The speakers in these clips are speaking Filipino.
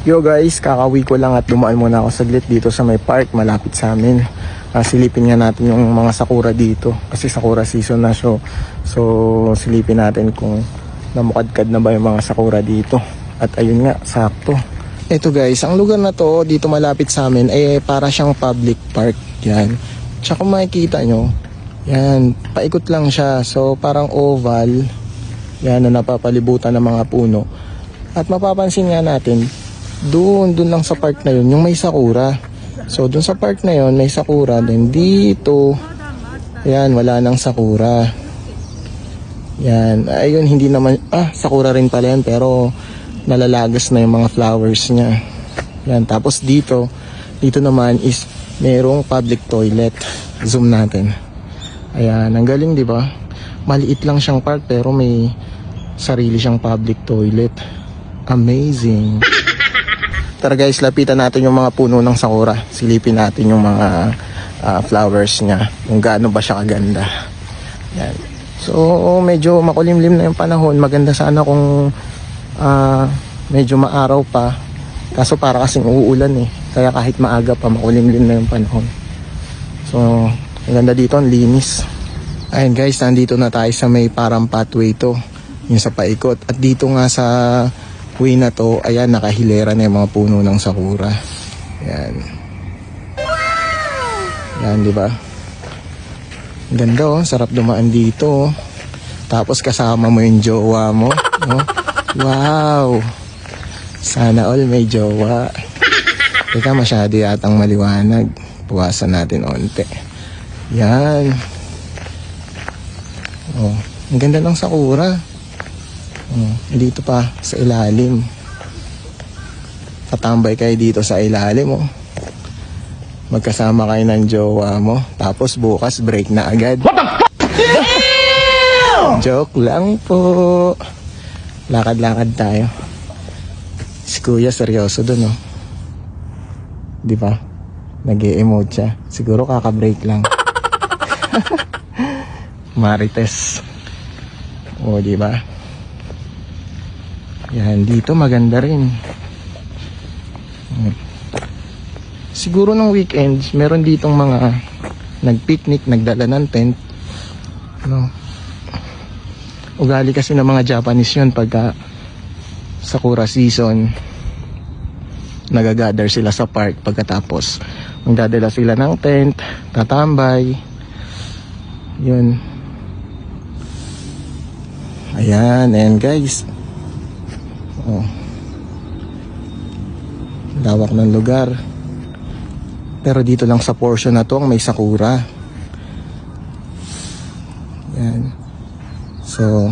Yo guys, kakawi ko lang at dumaan muna ako saglit dito sa may park malapit sa amin. Silipin nga natin yung mga sakura dito kasi sakura season na siya. So silipin natin kung namukadkad na ba yung mga sakura dito. At ayun nga, sakto. Ito guys, ang lugar na to dito malapit sa amin ay para siyang public park. Yan. Tsaka kung makikita nyo, yan, paikot lang siya. So parang oval. Yan na napapalibutan ng mga puno. At mapapansin nga natin, doon lang sa park na yun, yung may sakura. So doon sa park na yun, may sakura. Then dito, yan, wala nang sakura. Yan, ayun, hindi naman, sakura rin pala yan, pero nalalagas na yung mga flowers niya. Yan, tapos dito naman is merong public toilet. Zoom natin. Ayan, ang galing, di ba? Maliit lang siyang park, pero may sarili siyang public toilet. Amazing. Tara guys, lapitan natin yung mga puno ng sakura. Silipin natin yung mga flowers niya. Kung gaano ba siya kaganda. Yan. So, medyo makulimlim na yung panahon. Maganda sana kung medyo maaraw pa. Kaso para kasing uulan eh. Kaya kahit maaga pa, makulimlim na yung panahon. So, ang ganda dito, ang linis. Ayun guys, nandito na tayo sa may parang pathway to. Yung sa paikot. At dito nga sa way na to, ayan, nakahilera na yung mga puno ng sakura. Yan. Yan, di ba? Ganda oh, sarap dumaan dito. Tapos kasama mo yung jowa mo. Oh. Wow! Sana all may jowa. Teka, masyado yatang maliwanag. Puwasan natin onte. Yan. Oh, ang ganda ng sakura. Dito pa sa ilalim. Tatambay kayo dito sa ilalim magkasama kayo ng jowa mo. Tapos bukas break na agad. What the fuck? Joke lang po. Lakad-lakad tayo. Si kuya seryoso dun Di ba? Nag-e-emote siya. Siguro kaka-break lang. Marites. Di ba? Yan, dito maganda rin. Siguro ng weekends, meron ditong mga nag-picnic, nagdala ng tent. Ugali kasi ng mga Japanese yun pagka sakura season. Nagagather sila sa park pagkatapos. Magdadala sila ng tent, tatambay. Yun. Ayan, and guys. Lawak ng lugar. Pero dito lang sa portion na to ang may sakura. Yan. So,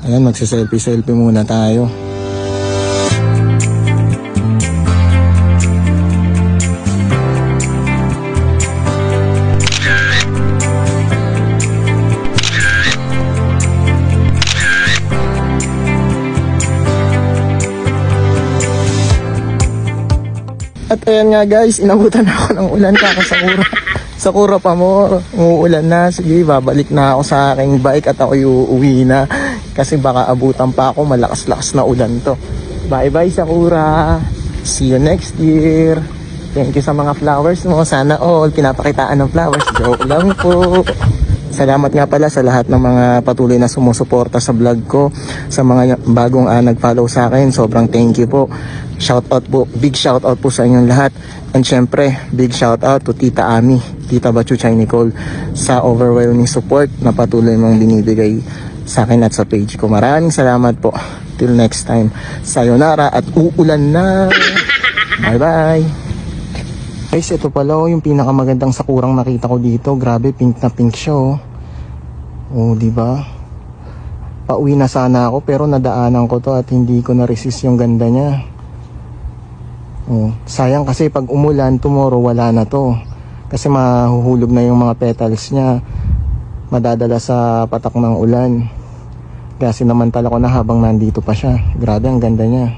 ayan, magsiselfie-selfie muna tayo. At ayan nga guys, inabutan ako ng ulan sakura pa mo, umuulan na. Sige, babalik na ako sa aking bike at ako uuwi na. Kasi baka abutan pa ako, malakas-lakas na ulan to. Bye bye sakura, see you next year. Thank you sa mga flowers mo, sana all pinapakitaan ng flowers. Joke lang po. Salamat nga pala sa lahat ng mga patuloy na sumusuporta sa vlog ko. Sa mga bagong nag-follow sa akin, sobrang thank you po. Shout out po, big shout out po sa inyong lahat. And syempre, big shout out to Tita Ami, Tita Bachuchay Nicole, sa overwhelming support na patuloy mong binibigay sa akin at sa page ko. Maraming salamat po. Till next time, sayonara at uulan na. Bye bye. Guys, ito pala yung pinakamagandang sakurang nakita ko dito. Grabe, pink na pink siya di ba? Pauwi na sana ako pero nadaanan ko to at hindi ko na-resist yung ganda niya. Sayang kasi pag umulan tomorrow wala na to. Kasi mahuhulog na yung mga petals niya. Madadala sa patak ng ulan. Kaya sinamantala ko na habang nandito pa siya. Grabe, ang ganda niya.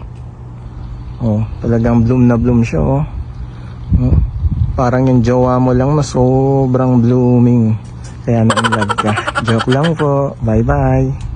Talagang bloom na bloom siya Parang yung jowa mo lang na sobrang blooming. Kaya na-in love ka. Joke lang po. Bye bye.